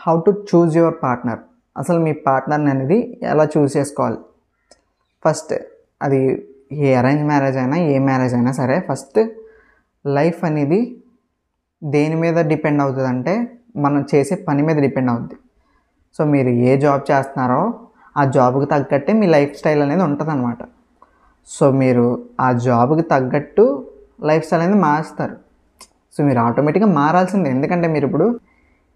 How to choose your partner. అసలు మీ పార్ట్నర్ని అనేది ఎలా చూస్ చేసుకోవాలి. ఫస్ట్ అది ఏ అరేంజ్ మ్యారేజ్ అయినా ఏ మ్యారేజ్ అయినా సరే ఫస్ట్ లైఫ్ అనేది దేని మీద డిపెండ్ అవుతుందంటే మనం చేసే పని మీద డిపెండ్ అవుతుంది. సో మీరు ఏ జాబ్ చేస్తున్నారో ఆ జాబ్కి తగ్గట్టే మీ లైఫ్ స్టైల్ అనేది ఉంటుంది అనమాట. సో మీరు ఆ జాబ్కి తగ్గట్టు లైఫ్ స్టైల్ అనేది మారుస్తారు. సో మీరు ఆటోమేటిక్గా మారాల్సిందే. ఎందుకంటే మీరు ఇప్పుడు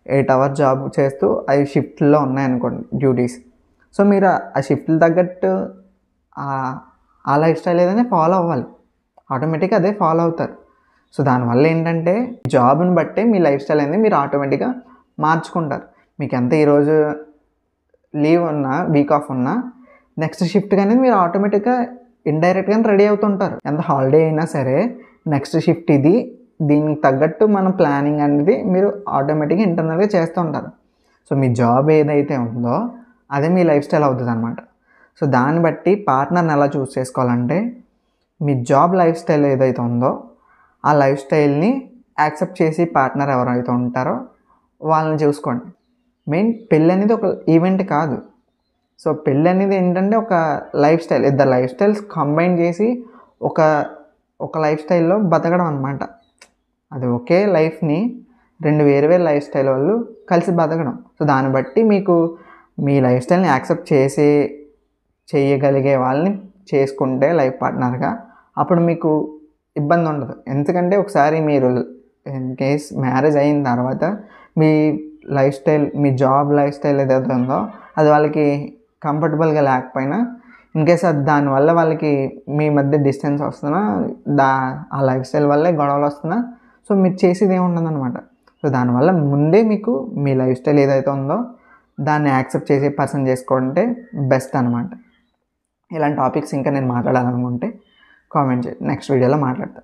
8 అవర్స్ జాబ్ చేస్తూ 5 షిఫ్ట్లో ఉన్నాయనుకోండి డ్యూటీస్. సో మీరు ఆ షిఫ్ట్లు తగ్గట్టు ఆ లైఫ్ స్టైల్ ఏదైనా ఫాలో అవ్వాలి. ఆటోమేటిక్గా అదే ఫాలో అవుతారు. సో దానివల్ల ఏంటంటే జాబ్ని బట్టే మీ లైఫ్ స్టైల్ అనేది మీరు ఆటోమేటిక్గా మార్చుకుంటారు. మీకు ఎంత ఈరోజు లీవ్ ఉన్నా వీక్ ఆఫ్ ఉన్నా నెక్స్ట్ షిఫ్ట్కి అనేది మీరు ఆటోమేటిక్గా ఇండైరెక్ట్గానే రెడీ అవుతుంటారు. ఎంత హాలిడే అయినా సరే నెక్స్ట్ షిఫ్ట్ ఇది, దీనికి తగ్గట్టు మన ప్లానింగ్ అనేది మీరు ఆటోమేటిక్గా ఇంటర్నల్గా చేస్తూ ఉంటారు. సో మీ జాబ్ ఏదైతే ఉందో అదే మీ లైఫ్ స్టైల్ అవుతుంది అనమాట. సో దాన్ని బట్టి పార్ట్నర్ని ఎలా చూస్ చేసుకోవాలంటే మీ జాబ్ లైఫ్ స్టైల్ ఏదైతే ఉందో ఆ లైఫ్ స్టైల్ని యాక్సెప్ట్ చేసి పార్ట్నర్ ఎవరైతే ఉంటారో వాళ్ళని చూసుకోండి. మెయిన్ పెళ్ళి అనేది ఒక ఈవెంట్ కాదు. సో పెళ్ళి అనేది ఏంటంటే ఒక లైఫ్ స్టైల్, ఇద్దరు లైఫ్ స్టైల్స్ కంబైన్ చేసి ఒక లైఫ్ స్టైల్లో బతకడం అనమాట. అది ఒకే లైఫ్ని 2 వేరు లైఫ్ స్టైల్ వాళ్ళు కలిసి బతకడం. సో దాన్ని బట్టి మీకు మీ లైఫ్ స్టైల్ని యాక్సెప్ట్ చేయగలిగే వాళ్ళని చేసుకుంటే లైఫ్ పార్ట్నర్గా అప్పుడు మీకు ఇబ్బంది ఉండదు. ఎందుకంటే ఒకసారి మీరు ఇన్ కేస్ మ్యారేజ్ అయిన తర్వాత మీ లైఫ్ స్టైల్, మీ జాబ్ లైఫ్ స్టైల్ ఏదైతే ఉందో అది వాళ్ళకి కంఫర్టబుల్గా లేకపోయినా ఇన్ కేస్ అది దానివల్ల వాళ్ళకి మీ మధ్య డిస్టెన్స్ వస్తున్నా ఆ లైఫ్ స్టైల్ వల్లే గొడవలు వస్తున్నా సో మీరు చేసేది ఏమి ఉండదన్నమాట. సో దానివల్ల ముందే మీకు మీ లైఫ్ స్టైల్ ఏదైతే ఉందో దాన్ని యాక్సెప్ట్ చేసే పర్సన్ చేసుకుంటే బెస్ట్ అనమాట. ఇలాంటి టాపిక్స్ ఇంకా నేను మాట్లాడాలనుకుంటే కామెంట్ చేయండి, నెక్స్ట్ వీడియోలో మాట్లాడతాను.